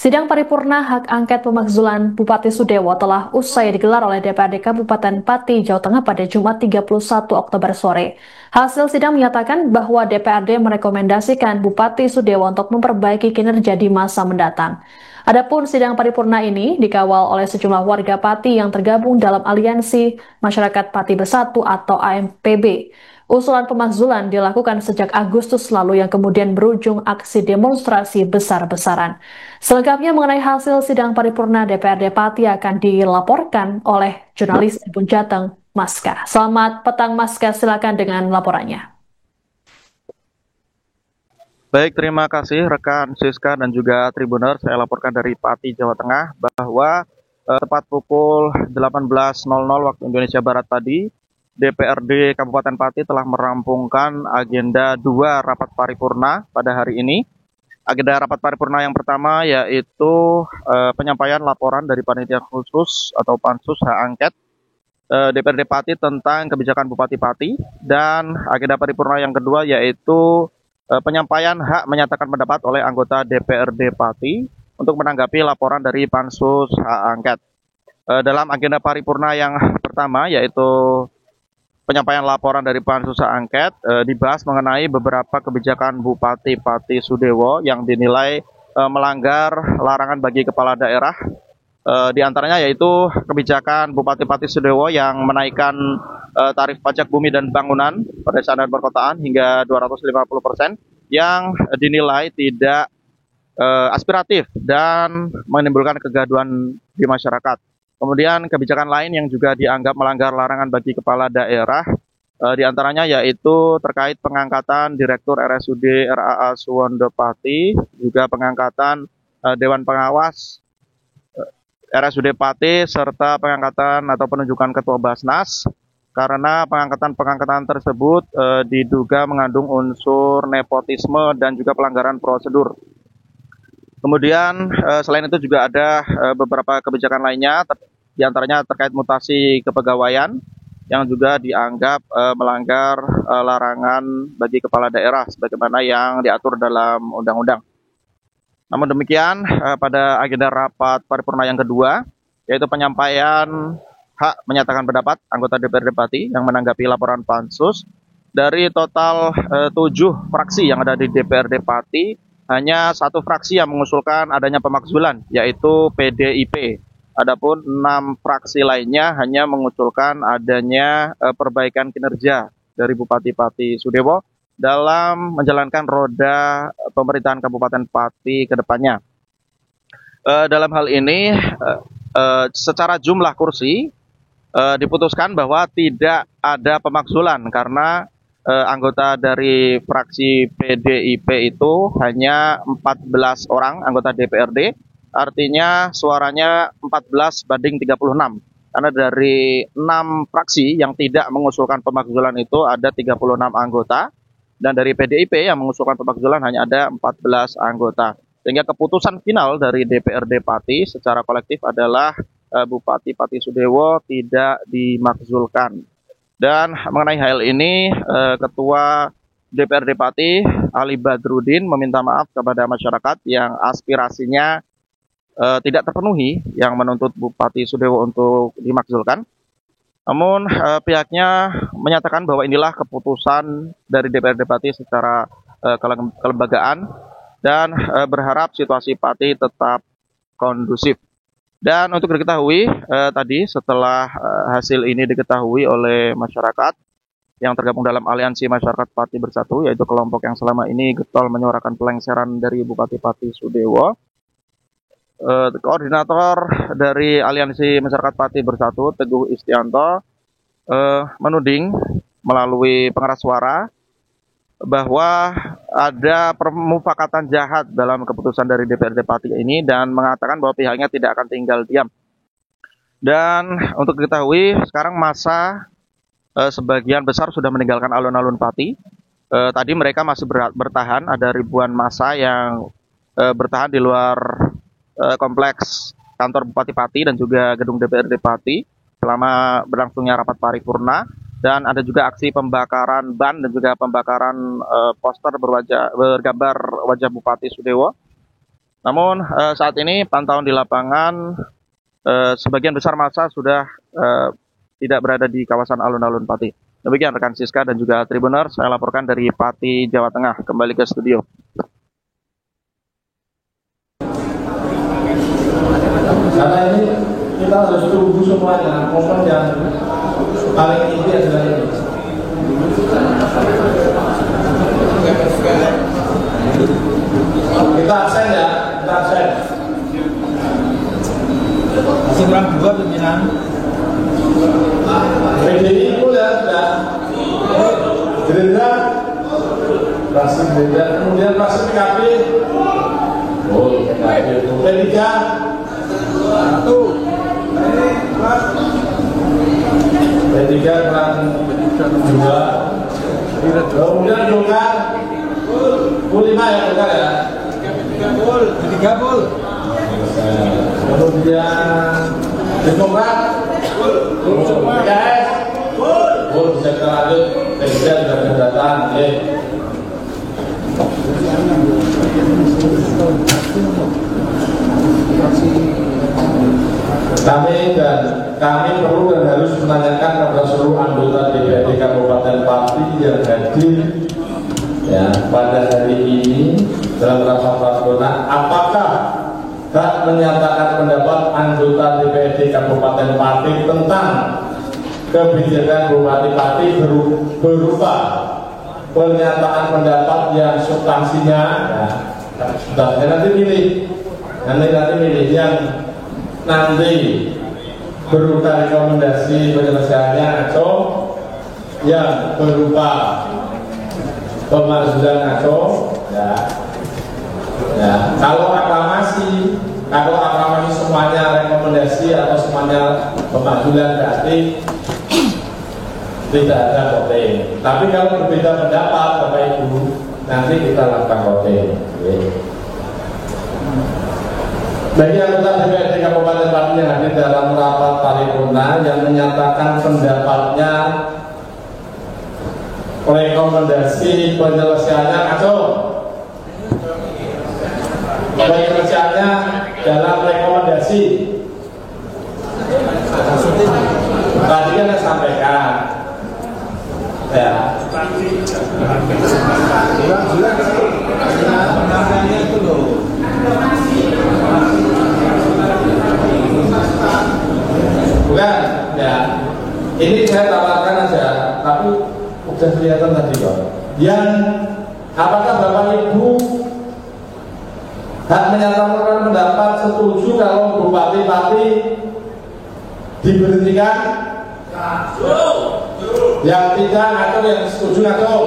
Sidang paripurna hak angket pemakzulan Bupati Sudewo telah usai digelar oleh DPRD Kabupaten Pati, Jawa Tengah pada Jumat 31 Oktober sore. Hasil sidang menyatakan bahwa DPRD merekomendasikan Bupati Sudewo untuk memperbaiki kinerja di masa mendatang. Adapun sidang paripurna ini dikawal oleh sejumlah warga Pati yang tergabung dalam Aliansi Masyarakat Pati Bersatu atau AMPB. Usulan pemakzulan dilakukan sejak Agustus lalu yang kemudian berujung aksi demonstrasi besar-besaran. Selengkapnya mengenai hasil sidang paripurna DPRD Pati akan dilaporkan oleh jurnalis Tribun Jateng, Maska. Selamat petang, Maska. Silakan dengan laporannya. Baik, terima kasih rekan Siska dan juga Tribuner. Saya laporkan dari Pati, Jawa Tengah bahwa tepat pukul 18.00 waktu Indonesia Barat tadi, DPRD Kabupaten Pati telah merampungkan agenda 2 rapat paripurna pada hari ini. Agenda rapat paripurna yang pertama yaitu penyampaian laporan dari Panitia Khusus atau Pansus Hak Angket DPRD Pati tentang kebijakan Bupati Pati, dan agenda paripurna yang kedua yaitu penyampaian hak menyatakan pendapat oleh anggota DPRD Pati untuk menanggapi laporan dari Pansus Hak Angket. Dalam agenda paripurna yang pertama yaitu penyampaian laporan dari Pansus Hak Angket, dibahas mengenai beberapa kebijakan Bupati Pati Sudewo yang dinilai melanggar larangan bagi kepala daerah. Di antaranya yaitu kebijakan Bupati Pati Sudewo yang menaikkan tarif pajak bumi dan bangunan pada dan perkotaan hingga 250% yang dinilai tidak aspiratif dan menimbulkan kegaduhan di masyarakat. Kemudian kebijakan lain yang juga dianggap melanggar larangan bagi kepala daerah, di antaranya yaitu terkait pengangkatan Direktur RSUD RAA Suwondo Pati, juga pengangkatan Dewan Pengawas RSUD Pati, serta pengangkatan atau penunjukan Ketua Basnas, karena pengangkatan tersebut diduga mengandung unsur nepotisme dan juga pelanggaran prosedur. Kemudian selain itu juga ada beberapa kebijakan lainnya, diantaranya terkait mutasi kepegawaian yang juga dianggap melanggar larangan bagi kepala daerah sebagaimana yang diatur dalam undang-undang. Namun demikian, pada agenda rapat paripurna yang kedua, yaitu penyampaian hak menyatakan pendapat anggota DPRD Pati yang menanggapi laporan Pansus, dari total 7 fraksi yang ada di DPRD Pati, hanya 1 fraksi yang mengusulkan adanya pemakzulan, yaitu PDIP. Adapun 6 fraksi lainnya hanya mengusulkan adanya perbaikan kinerja dari Bupati Pati Sudewo dalam menjalankan roda pemerintahan Kabupaten Pati ke depannya. Dalam hal ini, secara jumlah kursi, diputuskan bahwa tidak ada pemakzulan karena anggota dari fraksi PDIP itu hanya 14 orang anggota DPRD, artinya suaranya 14-36. Karena dari 6 fraksi yang tidak mengusulkan pemakzulan itu ada 36 anggota, dan dari PDIP yang mengusulkan pemakzulan hanya ada 14 anggota. Sehingga keputusan final dari DPRD Pati secara kolektif adalah Bupati Pati Sudewo tidak dimakzulkan. Dan mengenai hal ini, Ketua DPRD Pati Ali Badrudin meminta maaf kepada masyarakat yang aspirasinya tidak terpenuhi, yang menuntut Bupati Sudewo untuk dimakzulkan. Namun pihaknya menyatakan bahwa inilah keputusan dari DPRD Pati secara kelembagaan dan berharap situasi Pati tetap kondusif. Dan untuk diketahui, tadi setelah hasil ini diketahui oleh masyarakat yang tergabung dalam Aliansi Masyarakat Pati Bersatu, yaitu kelompok yang selama ini getol menyuarakan pelengseran dari Bupati Pati Sudewo, koordinator dari Aliansi Masyarakat Pati Bersatu, Teguh Istianto, menuding melalui pengeras suara bahwa ada permufakatan jahat dalam keputusan dari DPRD Pati ini dan mengatakan bahwa pihaknya tidak akan tinggal diam. Dan untuk diketahui, sekarang masa sebagian besar sudah meninggalkan alun-alun Pati. Tadi mereka masih bertahan, ada ribuan massa yang bertahan di luar kompleks kantor Bupati Pati dan juga gedung DPRD Pati selama berlangsungnya rapat paripurna, dan ada juga aksi pembakaran ban dan juga pembakaran poster bergambar wajah Bupati Sudewo. Namun saat ini pantauan di lapangan sebagian besar massa sudah tidak berada di kawasan alun-alun Pati. Demikian rekan Siska dan juga Tribuner, saya laporkan dari Pati, Jawa Tengah. Kembali ke studio. Karena ini kita harus tunggu semuanya, momen yang paling inti adalah ini. Kita absen ya, kita absen. Masih kurang 2 pimpinan. PDI itu ya sudah. Gerindra, fraksi Gerindra, kemudian fraksi PKB. Oh, PKB itu P3. Satu. P3 kurang 2. Kemudian Golkar. 5 ya Golkar ya. 3 full. Kemudian Demokrat. PKS. Bisa kita lanjut. Presiden sudah datang. Kami perlu dan harus menanyakan kepada seluruh anggota DPRD Kabupaten Pati yang hadir ya pada hari ini dalam rapat paripurna, apakah hak menyatakan pendapat anggota DPRD Kabupaten Pati tentang kebijakan Bupati Pati berupa pernyataan pendapat yang substansinya nanti pilih yang nanti berupa rekomendasi penyelesaiannya atau yang berupa pemakzulan atau kalau aklamasi semuanya rekomendasi atau semuanya pemakzulan berarti tidak ada voting. Tapi kalau berbeda pendapat Bapak Ibu, nanti kita lakukan voting. Bagi anggota DPRD Kabupaten Pati yang hadir dalam rapat paripurna yang menyatakan pendapatnya rekomendasi penyelesaiannya atau penyelesaiannya dalam rekomendasi tadi kan saya sampaikan ya itu loh. Bukan, ya. Ini saya tawarkan aja, tapi udah kelihatan tadi kok. Yang apakah Bapak Ibu hak menyatakan pendapat setuju kalau Bupati Pati diberhentikan? Yang tidak atau yang setuju atau?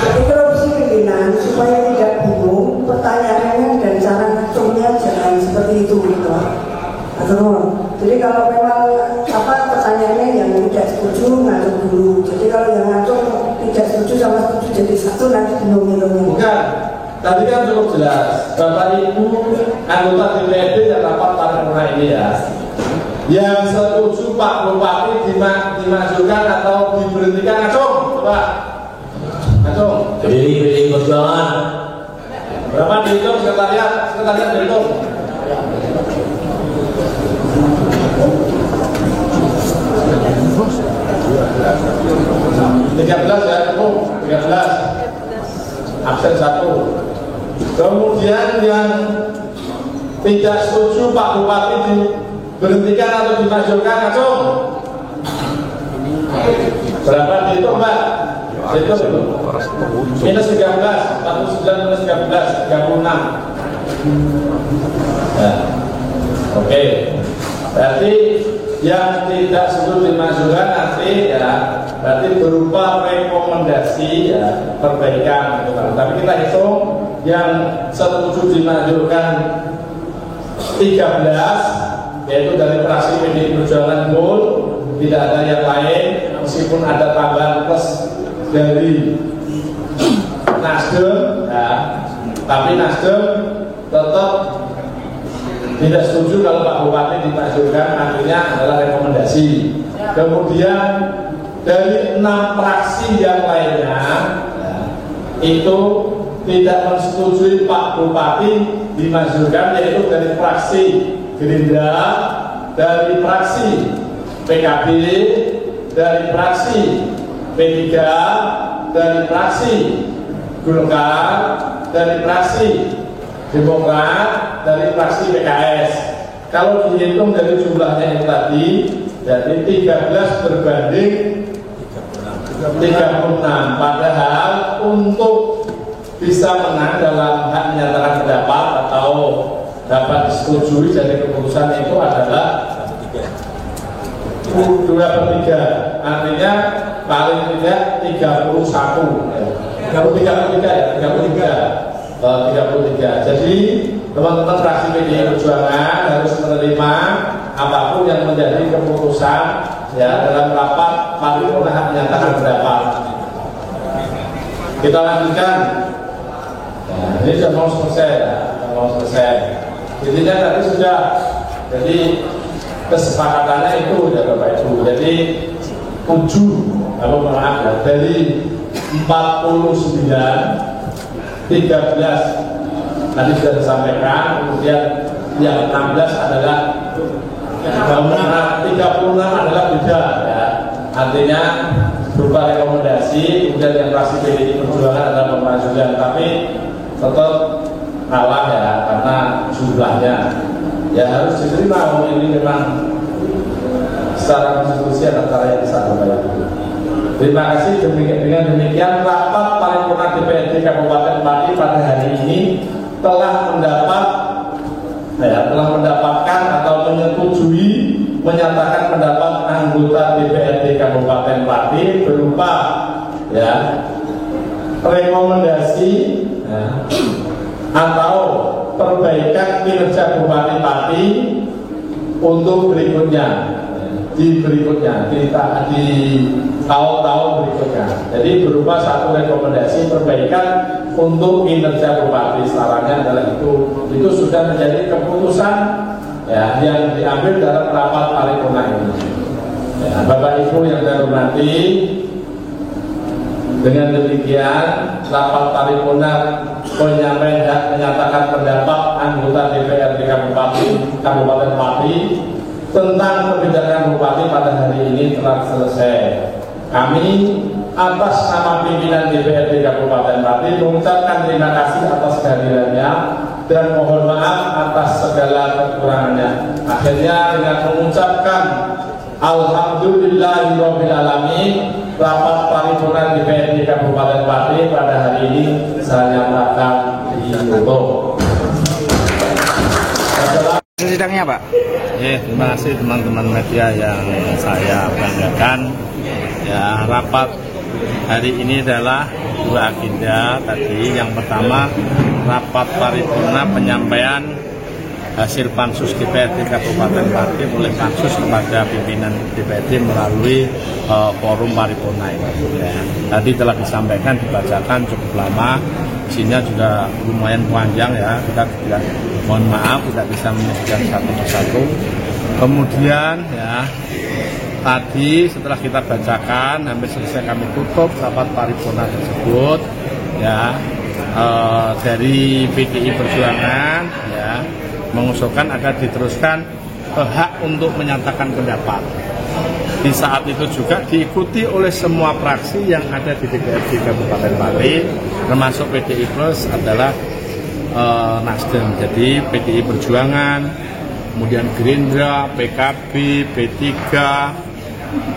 Interupsi pimpinan supaya tidak bingung pertanyaannya dan cara ngacungnya jangan seperti itu gitu. Jadi kalau memang pertanyaannya yang tidak setuju ngacung dulu. Jadi kalau yang ngacung tidak setuju sama setuju jadi satu nanti bingung-bingung. Bukan. Tadi kan cukup jelas. Bapak Ibu anggota DPRD yang rapat paripurna ini ya. Yang setuju Pak Bupati dimajukan atau diberhentikan acung, coba acung. Jadi perjuangan. Berapa dihitung sekretariat dihitung. Tiga belas ya, 13. Absen 1. Kemudian yang tidak setuju Pak Bupati diberhentikan atau dimajukan acung. Berapa dihitung Mbak? Itu minus 13, 49 minus 13, 36. Ya. Oke. Berarti yang tidak setuju dimajukan nanti ya berarti berupa rekomendasi ya perbaikan gitu kan. Tapi kita hitung yang setuju dimajukan 13 yaitu dari fraksi PDI Perjuangan Goal, tidak ada yang lain meskipun ada tambahan plus dari Nasdem ya, tapi Nasdem tetap tidak setuju kalau Pak Bupati dimajukan, artinya adalah rekomendasi. Kemudian dari 6 fraksi yang lainnya itu tidak menyetujui Pak Bupati dimajukan, yaitu dari fraksi Gerindra, dari fraksi PKB, dari fraksi P3, dari fraksi Golkar, dari fraksi Demokrat, dari fraksi PKS. Kalau dihitung dari jumlahnya itu tadi, jadi 13 berbanding 36. Padahal untuk bisa menang dalam hak menyatakan pendapat atau dapat disetujui dari keputusan itu adalah 2/3. Artinya paling tidak 33. Jadi teman-teman fraksi PDI Perjuangan harus menerima apapun yang menjadi keputusan ya dalam rapat paripurna hak menyatakan pendapat. Kita lanjutkan. Nah, ini sudah mau selesai. Intinya tadi sudah. Jadi kesepakatannya itu ya Bapak Ibu. Jadi 7 dari 49 13 tadi sudah disampaikan, kemudian yang 16 adalah 36 adalah beda ya. Artinya berupa rekomendasi, kemudian yang fraksi PDI Perjuangan adalah pemajuan, tapi tetap kalah ya karena jumlahnya ya harus diterima. Ini memang secara konstitusi antara yang bisa Bapak. Terima kasih. Dengan demikian rapat paripurna DPRD Kabupaten Pati pada hari ini telah mendapatkan atau menyetujui menyatakan pendapat anggota DPRD Kabupaten Pati berupa ya rekomendasi ya, atau perbaikan kinerja Bupati Pati untuk berikutnya di tahun-tahun berikutnya. Jadi berupa satu rekomendasi perbaikan untuk kinerja Bupati. Sarannya adalah itu sudah menjadi keputusan ya yang diambil dalam rapat paripurna ini. Ya, Bapak Ibu yang saya hormati, dengan demikian rapat paripurna penyampaian hak menyatakan pendapat anggota DPRD Kabupaten Pati tentang kebijakan Bupati pada hari ini telah selesai. Kami atas nama pimpinan DPRD Kabupaten Pati mengucapkan terima kasih atas kehadirannya dan mohon maaf atas segala kekurangannya. Akhirnya dengan mengucapkan Alhamdulillahirobbilalamin, rapat paripurna DPRD Kabupaten Pati pada hari ini saya nyatakan ditutup. Sidangnya Pak. Terima kasih teman-teman media yang saya banggakan. Ya, rapat hari ini adalah dua agenda tadi. Yang pertama rapat paripurna penyampaian hasil pansus DPRD Kabupaten Pati oleh pansus kepada pimpinan DPRD melalui forum paripurna ini. Ya, tadi telah disampaikan, dibacakan cukup lama. Isinya juga lumayan panjang ya, kita tidak, mohon maaf tidak bisa menyebutkan satu persatu. Kemudian ya tadi setelah kita bacakan hampir selesai kami tutup rapat paripurna tersebut ya, dari PDI Perjuangan ya mengusulkan agar diteruskan hak untuk menyatakan pendapat. Di saat itu juga diikuti oleh semua fraksi yang ada di DPRD Kabupaten Pati, termasuk PDI Plus adalah Nasdem. Jadi PDI Perjuangan, kemudian Gerindra, PKB, P3,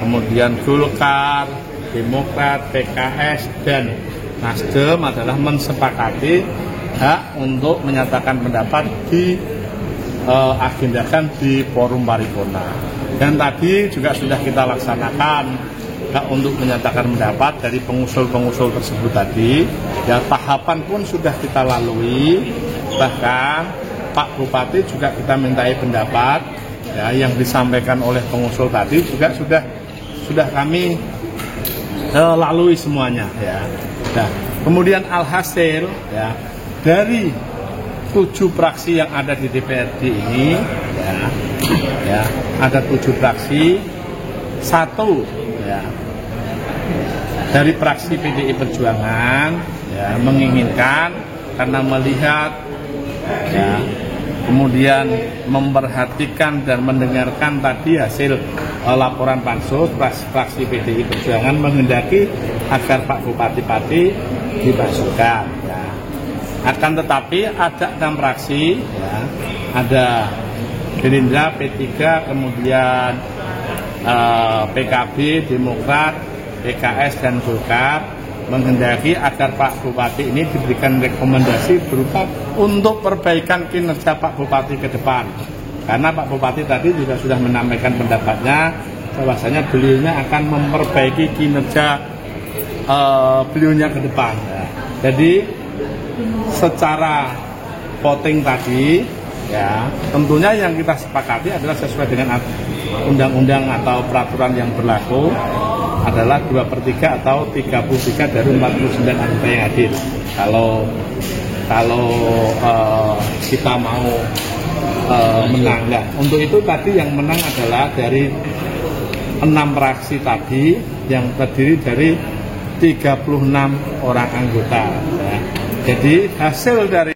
kemudian Golkar, Demokrat, PKS, dan Nasdem adalah mensepakati hak untuk menyatakan pendapat agendakan di forum paripurna. Dan tadi juga sudah kita laksanakan hak untuk menyatakan pendapat dari pengusul-pengusul tersebut tadi. Ya, tahapan pun sudah kita lalui. Bahkan Pak Bupati juga kita mintai pendapat ya, yang disampaikan oleh pengusul tadi juga sudah kami lalui semuanya ya. Nah, kemudian alhasil ya dari 7 fraksi yang ada di DPRD ini ya ada 7 fraksi, 1 ya dari fraksi PDI Perjuangan ya, menginginkan karena melihat, ya, kemudian memperhatikan dan mendengarkan tadi hasil laporan pansus fraksi PDI Perjuangan menghendaki agar Pak Bupati Pati dimasukkan. Ya. Akan tetapi ada 6 fraksi, ya, ada Gerindra, P3, kemudian PKB, Demokrat, PKS, dan Golkar menghendaki agar Pak Bupati ini diberikan rekomendasi berupa untuk perbaikan kinerja Pak Bupati ke depan. Karena Pak Bupati tadi juga sudah menyampaikan pendapatnya bahwasanya beliaunya akan memperbaiki kinerja beliaunya ke depan. Ya. Jadi secara voting tadi, ya, tentunya yang kita sepakati adalah sesuai dengan undang-undang atau peraturan yang berlaku adalah 2/3 atau 33 dari 49 anggota yang hadir. Kalau kita mau menang, nah, untuk itu tadi yang menang adalah dari 6 fraksi tadi yang terdiri dari 36 orang anggota. Ya. Jadi hasil dari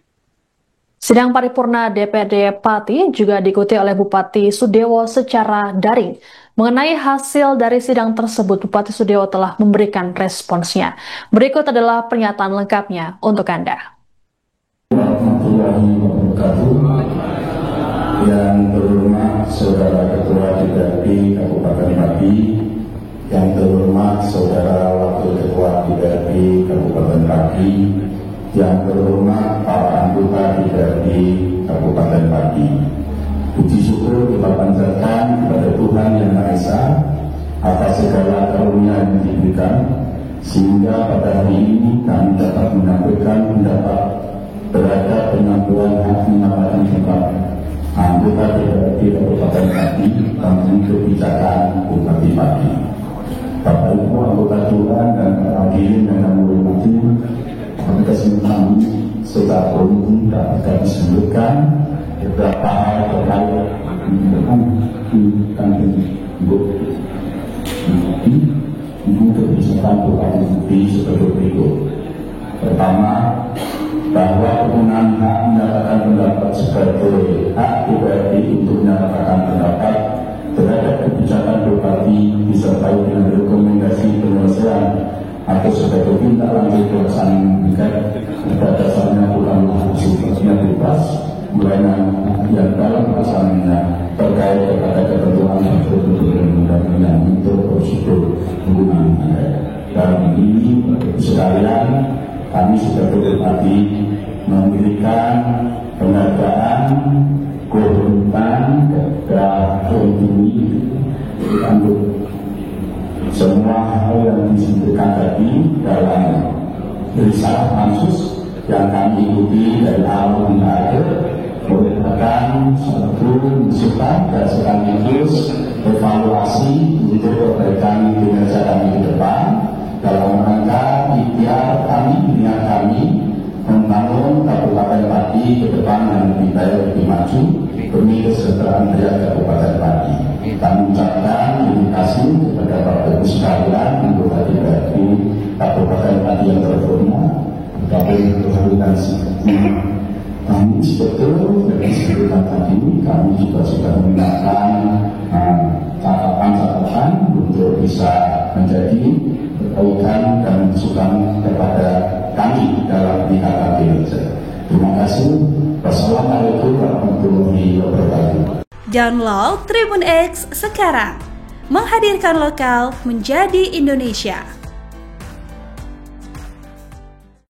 Sidang paripurna DPRD Pati juga diikuti oleh Bupati Sudewo secara daring. Mengenai hasil dari sidang tersebut, Bupati Sudewo telah memberikan responsnya. Berikut adalah pernyataan lengkapnya untuk Anda. Yang terhormat Saudara Ketua DPRD Kabupaten Pati, yang terhormat Saudara Wakil Ketua DPRD Kabupaten Pati, yang terhormat para anggota DPRD Kabupaten Pati. Puji syukur kita panjatkan kepada Tuhan Yang Maha Esa atas segala karunia yang diberikan, sehingga pada hari ini kami dapat menyampaikan pendapat terhadap pengakuan hak menyatakan pendapat anggota DPRD Kabupaten Pati tentang kebijakan Bupati Pati. Bapak Ibu anggota Tuhan dan hadirin yang kami hormati, pada kesempatan secara umum dapat kami sebutkan beberapa hal terkait dengan kebijakan Bupati Pati seperti berikut. Pertama, bahwa penggunaan hak menyatakan pendapat sebagai hak DPRD untuk menyatakan pendapat terhadap kebijakan Bupati disertai dengan rekomendasi penyelesaian atau sebagai tindak lanjut pelaksanaan pada dasarnya bukan sifatnya bebas, melainkan yang dalam pelaksanaannya terkait kepada ketentuan undang-undang untuk prosedur penggunaan anggaran. Dan ini sekalian kami sudah berhati memberikan penghargaan, kehormatan kepada ini untuk semua hal yang disebutkan tadi dalam risalah pansus yang kami ikuti dari awal hingga akhir, merupakan satu masukan dan sekaligus evaluasi untuk perbaikan kinerja kami ke depan dalam rangka ikhtiar kami, niat kami membangun Kabupaten Pati ke depan yang lebih baik, lebih maju demi kesejahteraan rakyat Kabupaten Pati. Kami ucapkan terima kasih kepada Bapak Ibu sekalian anggota DPRD Kabupaten Pati yang terhormat. Kami berhubungan kami betul dari sekitar tadi kami juga sudah menggunakan catatan-catatan untuk bisa menjadi perbaikan dan masukan kepada kami dalam peningkatan kinerja. Terima kasih. Wassalamualaikum warahmatullahi wabarakatuh. Download Tribun X sekarang, menghadirkan lokal menjadi Indonesia.